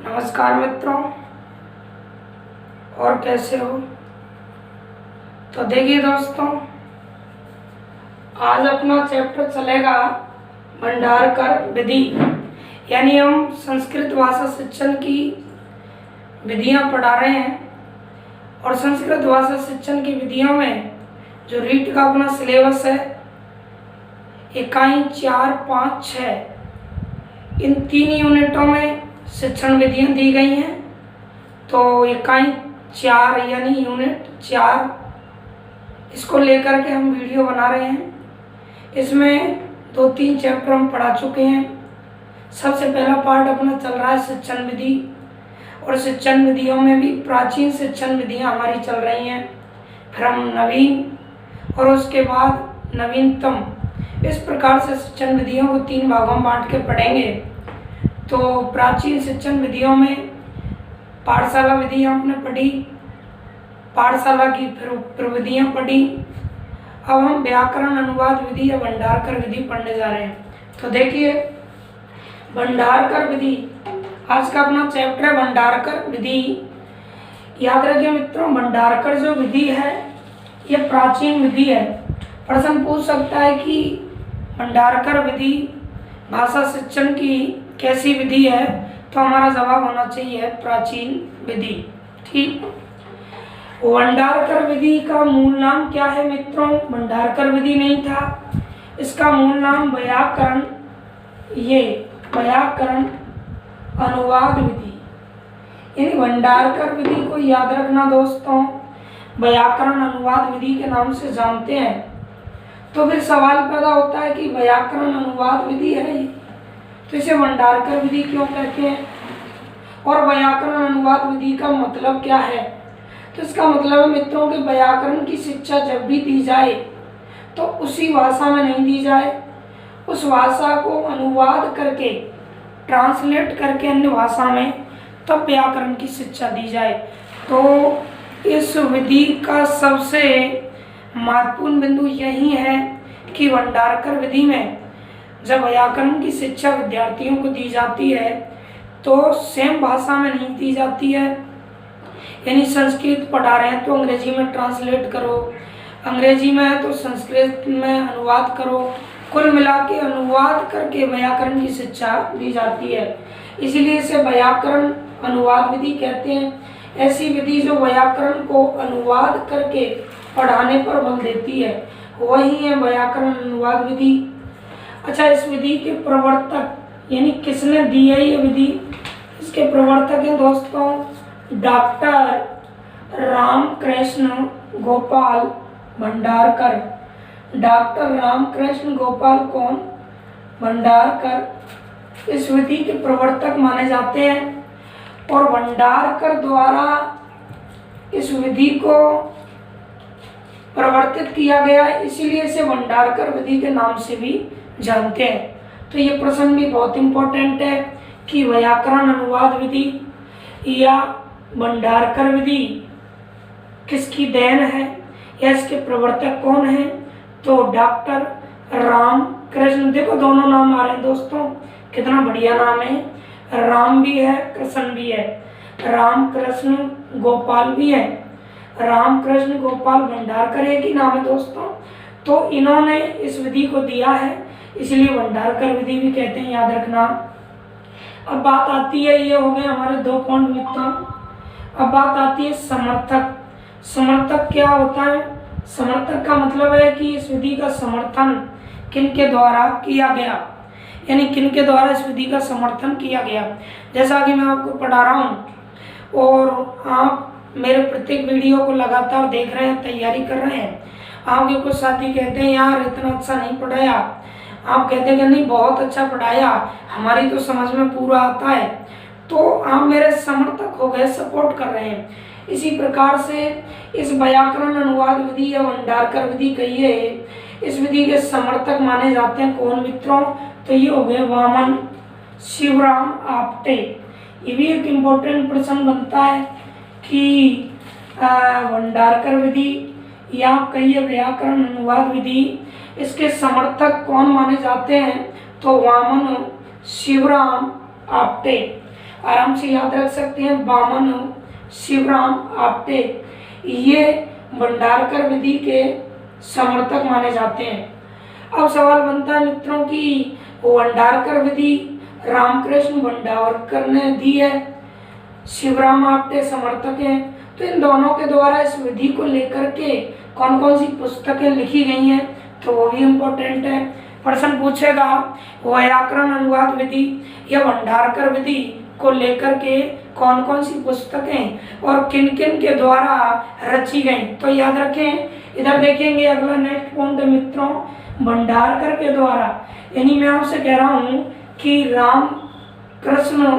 नमस्कार मित्रों, और कैसे हो। तो देखिए दोस्तों, आज अपना चैप्टर चलेगा भंडारकर विधि। यानी हम संस्कृत भाषा शिक्षण की विधियां पढ़ा रहे हैं। और संस्कृत भाषा शिक्षण की विधियों में जो रीट का अपना सिलेबस है, इकाई 4, 5, 6, इन 3 यूनिटों में शिक्षण विधियां दी गई हैं। तो इकाई 4 यानी यूनिट 4, इसको लेकर के हम वीडियो बना रहे हैं। इसमें 2-3 चैप्टर हम पढ़ा चुके हैं। सबसे पहला पार्ट अपना चल रहा है शिक्षण विधि, और शिक्षण विधियों में भी प्राचीन शिक्षण विधियां हमारी चल रही हैं। फिर हम नवीन और उसके बाद नवीनतम, इस प्रकार से शिक्षण विधियों को 3 भागों में बांट के पढ़ेंगे। तो प्राचीन शिक्षण विधियों में पाठशाला विधि आपने पढ़ी, पाठशाला की प्रविधियां पढ़ी। अब हम व्याकरण अनुवाद विधि या भंडारकर विधि पढ़ने जा रहे हैं। तो देखिए, भंडारकर विधि, आज का अपना चैप्टर है भंडारकर विधि। याद रखिए मित्रों, भंडारकर जो विधि है ये प्राचीन विधि है। प्रश्न पूछ सकता है कि भंडारकर विधि भाषा शिक्षण की कैसी विधि है, तो हमारा जवाब होना चाहिए प्राचीन विधि। ठीक, भंडारकर विधि का मूल नाम क्या है मित्रों? भंडारकर विधि नहीं था, इसका मूल नाम व्याकरण अनुवाद विधि। यानी भंडारकर विधि को याद रखना दोस्तों, व्याकरण अनुवाद विधि के नाम से जानते हैं। तो फिर सवाल पैदा होता है कि व्याकरण अनुवाद विधि है ये, तो इसे भंडारकर विधि क्यों कहते हैं, और व्याकरण अनुवाद विधि का मतलब क्या है? तो इसका मतलब है मित्रों कि व्याकरण की शिक्षा जब भी दी जाए तो उसी भाषा में नहीं दी जाए, उस भाषा को अनुवाद करके, ट्रांसलेट करके अन्य भाषा में, तब व्याकरण की शिक्षा दी जाए। तो इस विधि का सबसे महत्वपूर्ण बिंदु यही है कि भंडारकर विधि में जब व्याकरण की शिक्षा विद्यार्थियों को दी जाती है तो सेम भाषा में नहीं दी जाती है। यानी संस्कृत पढ़ा रहे हैं तो अंग्रेजी में ट्रांसलेट करो, अंग्रेजी में है तो संस्कृत में अनुवाद करो। कुल मिला के अनुवाद करके व्याकरण की शिक्षा दी जाती है, इसीलिए इसे व्याकरण अनुवाद विधि कहते हैं। ऐसी विधि जो व्याकरण को अनुवाद करके पढ़ाने पर बल देती है, वही है व्याकरण अनुवाद विधि। अच्छा, इस विधि के प्रवर्तक यानी किसने दी है ये विधि? इसके प्रवर्तक हैं दोस्तों डॉक्टर रामकृष्ण गोपाल भंडारकर। डॉक्टर रामकृष्ण गोपाल कौन? भंडारकर इस विधि के प्रवर्तक माने जाते हैं। और भंडारकर द्वारा इस विधि को प्रवर्तित किया गया है, इसीलिए इसे भंडारकर विधि के नाम से भी जानते हैं। तो ये प्रश्न भी बहुत इंपॉर्टेंट है कि व्याकरण अनुवाद विधि या भंडारकर विधि किसकी देन है या इसके प्रवर्तक कौन है? तो डॉक्टर रामकृष्ण। देखो दोनों नाम आ रहे हैं दोस्तों, कितना बढ़िया नाम है, राम भी है कृष्ण भी है, रामकृष्ण गोपाल भी है। रामकृष्ण गोपाल भंडारकर एक ही नाम है दोस्तों। तो इन्होंने इस विधि को दिया है, इसलिए भंडारकर विधि भी कहते हैं, याद रखना। अब बात आती है, ये हो गए हमारे 2 पॉइंट मित्रों। अब बात आती है समर्थक। समर्थक क्या होता है? समर्थक का मतलब है कि इस विधि का समर्थन किनके द्वारा किया गया, यानी किनके द्वारा इस विधि का समर्थन किया गया। जैसा कि मैं आपको पढ़ा रहा हूँ और आप मेरे प्रत्येक वीडियो को लगातार देख रहे हैं, तैयारी कर रहे हैं। आपके कुछ साथी कहते हैं यार इतना अच्छा नहीं पढ़ाया, आप कहते हैं कि नहीं बहुत अच्छा पढ़ाया, हमारी तो समझ में पूरा आता है, तो आप मेरे समर्थक हो गए, सपोर्ट कर रहे हैं। इसी प्रकार से इस व्याकरण अनुवाद विधि या भंडारकर विधि कहिए, इस विधि के समर्थक माने जाते हैं कौन मित्रों? तो ये हो गए वामन शिवराम आपटे। ये भी एक इम्पोर्टेंट प्रश्न बनता है कि भंडारकर विधि या कहिए व्याकरण अनुवाद विधि, इसके समर्थक कौन माने जाते हैं? तो वामन शिवराम आपटे। आराम से याद रख सकते हैं। बामन शिवराम आपटे ये भंडारकर विधि के समर्थक माने जाते हैं। अब सवाल बनता है मित्रों की भंडारकर विधि रामकृष्ण भंडारकर ने दी है, शिवराम आपटे समर्थक हैं। तो इन दोनों के द्वारा इस विधि को लेकर के कौन कौन सी पुस्तकें लिखी गई हैं, तो वो भी इम्पोर्टेंट है। प्रश्न पूछेगा व्याकरण अनुवाद विधि या भंडारकर विधि को लेकर के कौन कौन सी पुस्तकें और किन किन के द्वारा रची गई, तो याद रखें। इधर देखेंगे अगला नेक्स्ट पॉइंट मित्रों, भंडारकर के द्वारा, यानी मैं आपसे कह रहा हूँ कि राम कृष्ण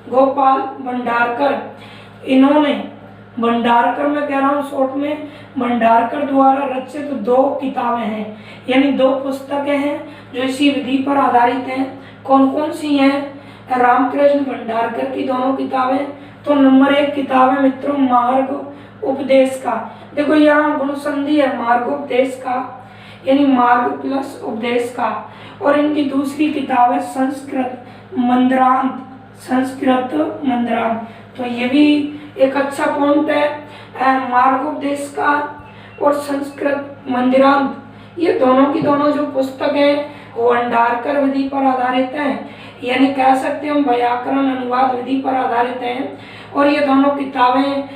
गोपाल भंडारकर, इन्होंने भंडारकर मैं कह रहा हूँ शॉर्ट में, भंडारकर द्वारा रचित दो किताबें हैं, यानी दो पुस्तकें हैं जो इसी विधि पर आधारित हैं। कौन कौन सी हैं? रामकृष्ण भंडारकर की दोनों किताबें। तो नंबर 1 किताब है मित्रों मार्ग उपदेश का। देखो यहाँ गुण संधि है, मार्ग उपदेश का, यानी मार्ग प्लस उपदेश का। और इनकी दूसरी किताब है संस्कृत मंत्रांत, संस्कृत मंत्रांत। तो ये भी एक अच्छा पॉइंट है, मार्गोपदेश का और संस्कृत मंदिरांत, ये दोनों की दोनों जो पुस्तक है वो भंडारकर विधि पर आधारित हैं, यानी कह सकते हैं हम व्याकरण अनुवाद विधि पर आधारित हैं। और ये दोनों किताबें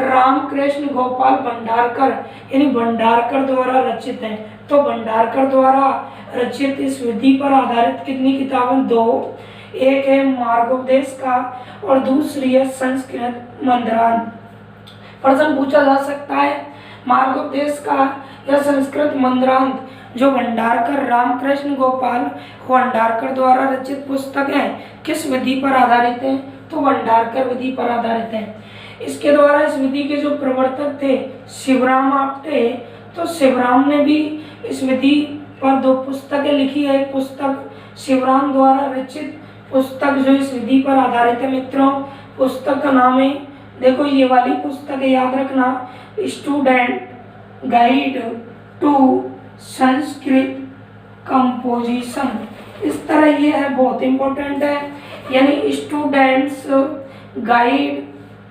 रामकृष्ण गोपाल भंडारकर यानी भंडारकर द्वारा रचित हैं। तो भंडारकर द्वारा रचित इस विधि पर आधारित कितनी किताबें? 2। एक है मार्गोपदेश का और दूसरी है संस्कृत मंत्रांत। प्रश्न पूछा जा सकता है मार्गोपदेश का या संस्कृत मंत्रांत जो भंडारकर रामकृष्ण गोपाल भंडारकर द्वारा रचित पुस्तक है किस विधि पर आधारित है? तो भंडारकर विधि पर आधारित है। इसके द्वारा इस विधि के जो प्रवर्तक थे शिवराम आपटे, तो शिवराम ने भी इस विधि पर 2 पुस्तकें लिखी है। एक पुस्तक शिवराम द्वारा रचित पुस्तक जो इस विधि पर आधारित है मित्रों, पुस्तक का नाम है, देखो ये वाली पुस्तक है, याद रखना, student guide to Sanskrit composition. इस तरह ये है, बहुत इंपॉर्टेंट है, यानी students guide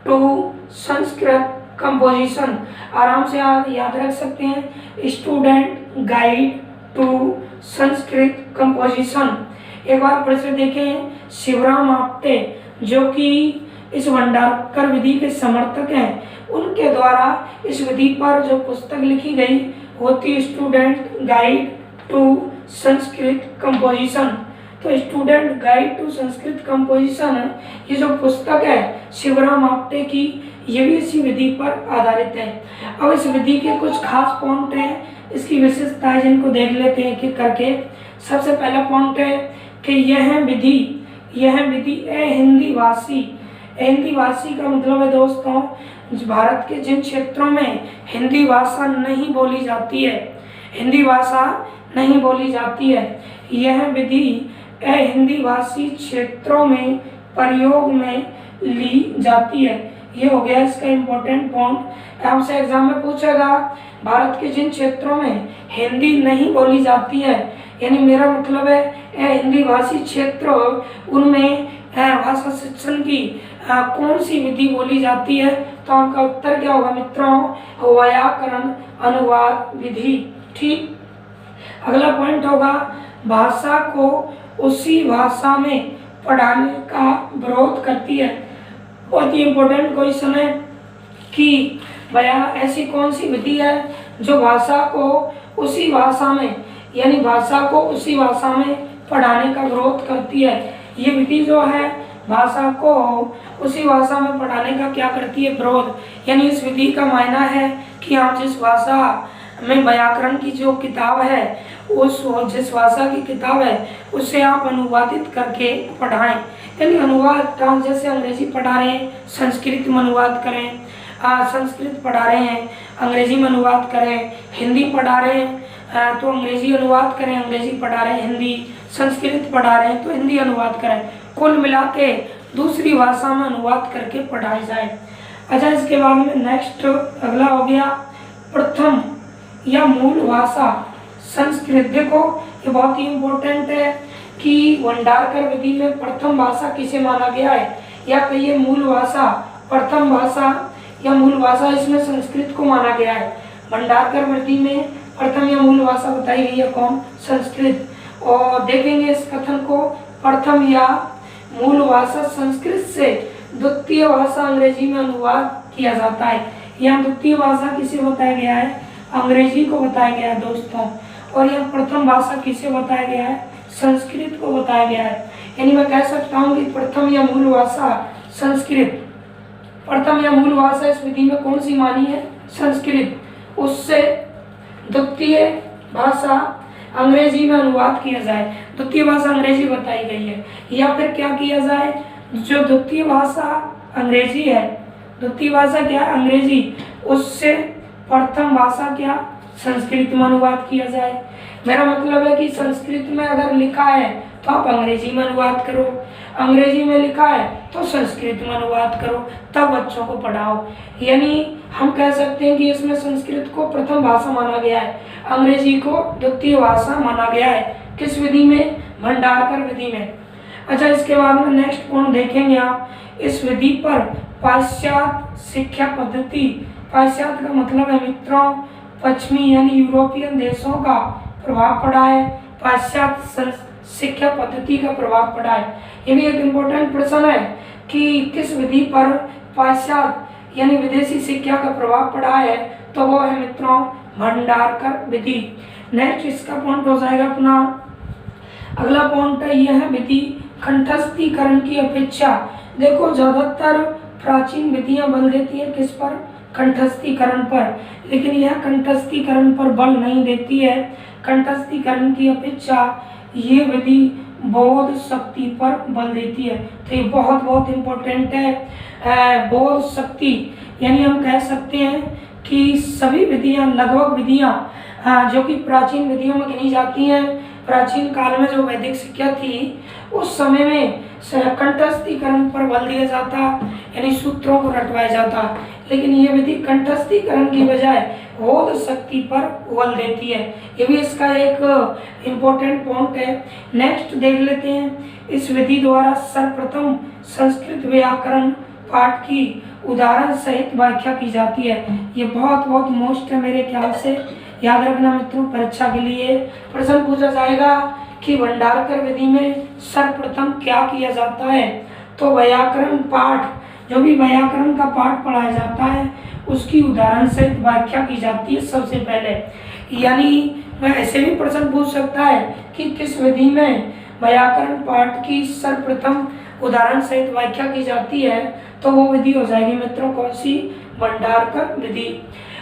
to Sanskrit composition. आराम से याद रख सकते हैं, student guide to Sanskrit composition. एक बार फिर से देखें, शिवराम आपटे जो कि इस भंडारकर विधि के समर्थक हैं, उनके द्वारा इस विधि पर जो पुस्तक लिखी गई होती student guide to Sanskrit composition. तो student guide to Sanskrit composition ये जो पुस्तक है शिवराम आपटे की, ये भी इसी विधि पर आधारित है। अब इस विधि के कुछ खास पॉइंट हैं, इसकी विशेषताएं जिनको देख लेते हैं एक-एक करके। सबसे पहला पॉइंट है कि यह विधि हिंदी भाषी का मतलब है दोस्तों भारत के जिन क्षेत्रों में हिंदी भाषा नहीं बोली जाती है, यह विधि हिंदी भाषी क्षेत्रों में प्रयोग में ली जाती है। ये हो गया इसका इम्पोर्टेंट पॉइंट। आपसे एग्जाम में पूछेगा भारत के जिन क्षेत्रों में हिंदी नहीं बोली जाती है, यानी मेरा मतलब है हिंदी भाषी क्षेत्र, उनमें भाषा शिक्षण की कौन सी विधि बोली जाती है? तो आपका उत्तर क्या होगा मित्रों? व्याकरण अनुवाद विधि। ठीक, अगला पॉइंट होगा भाषा को उसी भाषा में पढ़ाने का विरोध करती है। बहुत ही इम्पोर्टेंट क्वेश्चन है कि भैया ऐसी कौन सी विधि है जो भाषा को उसी भाषा में, यानी भाषा को उसी भाषा में पढ़ाने का विरोध करती है। ये विधि जो है भाषा को उसी भाषा में पढ़ाने का क्या करती है? विरोध। यानी इस विधि का मायना है कि आप जिस भाषा में व्याकरण की जो किताब है, जिस भाषा की किताब है उससे आप अनुवादित करके पढ़ाएं। यानी अनुवाद, जैसे अंग्रेजी पढ़ा रहे हैं संस्कृत में अनुवाद करें, संस्कृत पढ़ा रहे हैं अंग्रेजी में अनुवाद करें, हिंदी पढ़ा रहे हैं तो अंग्रेजी अनुवाद करें, अंग्रेजी पढ़ा रहे हैं हिंदी, संस्कृत पढ़ा रहे हैं तो हिंदी अनुवाद करें, कुल मिला के दूसरी भाषा में अनुवाद करके पढ़ाई जाए। अच्छा, इसके बाद में नेक्स्ट अगला हो गया प्रथम या मूल भाषा संस्कृत। देखो ये बहुत ही इम्पोर्टेंट है, कि भंडारकर विधि में प्रथम भाषा किसे माना गया है, या कहिए मूल भाषा, प्रथम भाषा या मूल भाषा इसमें संस्कृत को माना गया है। भंडारकर विधि में प्रथम या मूल भाषा बताई गई है कौन, संस्कृत। और देखेंगे इस कथन को, प्रथम या मूल भाषा संस्कृत से द्वितीय भाषा अंग्रेजी में अनुवाद किया जाता है। यहाँ द्वितीय भाषा किसे बताया गया है, अंग्रेजी को बताया गया है दोस्तों। और यह प्रथम भाषा किसे बताया गया है, संस्कृत को बताया गया है। यानी मैं कह सकता हूँ कि प्रथम या मूल भाषा संस्कृत, प्रथम या मूल भाषा इस विधि में कौन सी मानी है, संस्कृत। उससे द्वितीय भाषा अंग्रेजी में अनुवाद किया जाए, द्वितीय भाषा अंग्रेजी बताई गई है। या फिर क्या किया जाए, जो द्वितीय भाषा अंग्रेजी है, द्वितीय भाषा क्या है, अंग्रेजी, उससे प्रथम भाषा क्या, संस्कृत में अनुवाद किया जाए। मेरा मतलब है कि संस्कृत में अगर लिखा है तो आप अंग्रेजी में अनुवाद करो, अंग्रेजी में लिखा है तो संस्कृत में अनुवाद करो, तब बच्चों को पढ़ाओ। यानी हम कह सकते हैं कि इसमें संस्कृत को प्रथम भाषा माना गया है, अंग्रेजी को द्वितीय भाषा माना गया है। किस विधि में, भंडारकर विधि में। अच्छा, इसके बाद में नेक्स्ट पॉइंट देखेंगे आप, इस विधि पर पाश्चात्य शिक्षा पद्धति, पाश्चात्य का मतलब है मित्रों पश्चिमी यानी यूरोपियन देशों का प्रभाव पड़ा है, पाश्चात्य शिक्षा पद्धति का प्रभाव पड़ा है। ये भी एक इम्पोर्टेंट प्रश्न है कि किस विधि पर पाश्चात्य यानी विदेशी शिक्षा का प्रभाव पड़ा है, तो वो है मित्रों भंडारकर विधि। नेक्स्ट इसका पॉइंट हो जाएगा अपना अगला पॉइंट है, यह है विधि कंठस्थीकरण की अपेक्षा। देखो ज्यादातर प्राचीन विधियां बल देती है किस पर, कंठस्थीकरण पर, लेकिन यह कंठस्थीकरण पर बल नहीं देती है। कंठस्थीकरण की अपेक्षा ये विधि बोध शक्ति पर बल देती है। तो ये बहुत बहुत इम्पोर्टेंट है। बोध शक्ति यानी हम कह सकते हैं कि सभी विधियां, लगभग विधियां जो कि प्राचीन विधियों में गिनी जाती हैं, प्राचीन काल में जो वैदिक शिक्षा थी उस समय में कंठस्थीकरण पर बल दिया जाता, यानी सूत्रों को रटवाया जाता। लेकिन ये विधि कंठस्थीकरण की बजाय बोध शक्ति पर बल देती है। ये भी इसका एक इम्पोर्टेंट पॉइंट है। नेक्स्ट देख लेते हैं, इस विधि द्वारा सर्वप्रथम संस्कृत व्याकरण पाठ की उदाहरण सहित व्याख्या की जाती है। ये बहुत बहुत मोस्ट है मेरे ख्याल से, याद रखना मित्रों, परीक्षा के लिए प्रश्न पूछा जाएगा कि भंडारकर विधि में सर्वप्रथम क्या किया जाता है, तो व्याकरण पाठ, जो भी व्याकरण का पाठ पढ़ाया जाता है उसकी उदाहरण सहित व्याख्या की जाती है सबसे पहले। यानी मैं ऐसे भी प्रश्न पूछ सकता है कि किस विधि में व्याकरण पाठ की सर्वप्रथम उदाहरण सहित व्याख्या की जाती है, तो वो विधि हो जाएगी मित्रों कौन सी, भंडारकर विधि।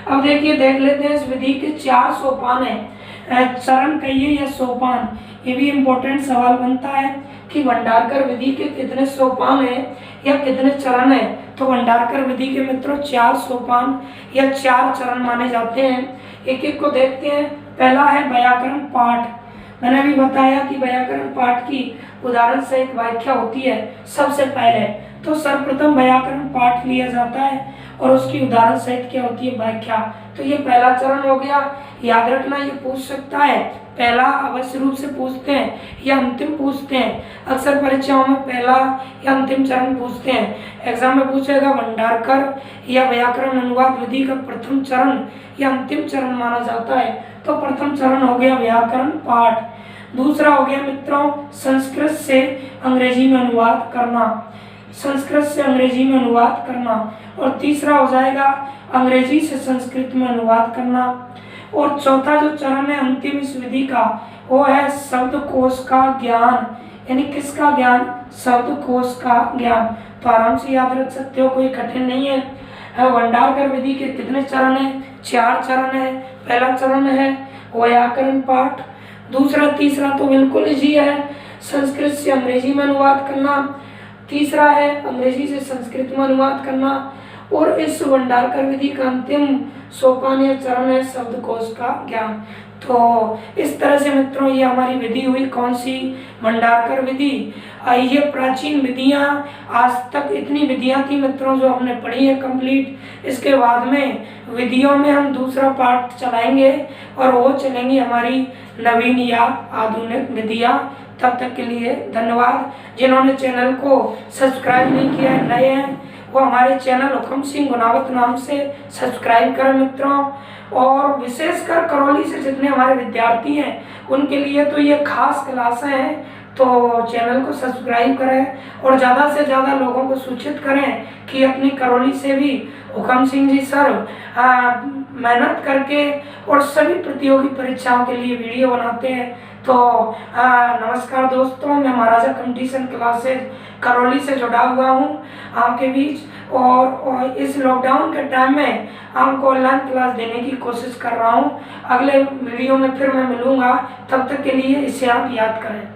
अब देखिए देख लेते हैं, इस विधि के 4 सोपान है, चरण कहिए या सोपान। ये भी इम्पोर्टेंट सवाल बनता है कि भंडारकर विधि के कितने सोपान है या कितने चरण है। तो भंडारकर विधि के मित्रों 4 सोपान या 4 चरण माने जाते हैं। एक एक को देखते हैं। पहला है व्याकरण पाठ। मैंने भी बताया कि व्याकरण पाठ की उदाहरण सहित व्याख्या होती है सबसे पहले। तो सर्वप्रथम व्याकरण पाठ लिया जाता है और उसकी उदाहरण सहित क्या होती है, व्याख्या। तो ये पहला चरण हो गया, याद रखना। ये पूछ सकता है, पहला अवश्य रूप से पूछते हैं या अंतिम पूछते हैं। अक्सर परीक्षाओं में पहला या अंतिम चरण पूछते हैं। एग्जाम में पूछेगा भंडारकर या व्याकरण अनुवाद विधि का प्रथम चरण या अंतिम चरण माना जाता है। तो प्रथम चरण हो गया व्याकरण पाठ। दूसरा हो गया मित्रों संस्कृत से अंग्रेजी में अनुवाद करना, संस्कृत से अंग्रेजी में अनुवाद करना। और तीसरा हो जाएगा अंग्रेजी से संस्कृत में अनुवाद करना। और चौथा जो चरण है अंतिम इस विधि का, वो है शब्दकोश का ज्ञान। यानी किसका ज्ञान, शब्दकोश का ज्ञान। तो आराम से याद रख सकते हो, कोई कठिन नहीं है। भंडारकर विधि के कितने चरण है, 4 चरण है। पहला चरण है व्याकरण पाठ, दूसरा तीसरा तो बिल्कुल इजी है, संस्कृत से अंग्रेजी में अनुवाद करना। तीसरा है अंग्रेजी से संस्कृत में अनुवाद करना। और इस भंडारकर विधि का अंतिम सोपान या चरण है शब्दकोश का ज्ञान। तो इस तरह से मित्रों ये हमारी विधि हुई, कौन सी, भंडारकर विधि। ये प्राचीन विधियां, आज तक इतनी विधियां थी मित्रों जो हमने पढ़ी है कंप्लीट। इसके बाद में विधियों में हम दूसरा पार्ट चलाएंगे और वो चलेंगी हमारी नवीन या आधुनिक विधियां। तब तक के लिए धन्यवाद। जिन्होंने चैनल को सब्सक्राइब नहीं किया है, नए हैं, वो हमारे चैनल हुकम सिंह गुनावत नाम से सब्सक्राइब करें मित्रों। और विशेषकर करौली से जितने हमारे विद्यार्थी हैं उनके लिए तो ये खास क्लासें हैं, तो चैनल को सब्सक्राइब करें और ज़्यादा से ज़्यादा लोगों को सूचित करें कि अपनी करौली से भी हुकम सिंह जी सर मेहनत करके और सभी प्रतियोगी परीक्षाओं के लिए वीडियो बनाते हैं। तो नमस्कार दोस्तों, मैं महाराजा कंपटीशन क्लासेज करौली से जुड़ा हुआ हूँ आपके बीच और इस लॉकडाउन के टाइम में आपको ऑनलाइन क्लास देने की कोशिश कर रहा हूँ। अगले वीडियो में फिर मैं मिलूँगा, तब तक के लिए इसे आप याद करें।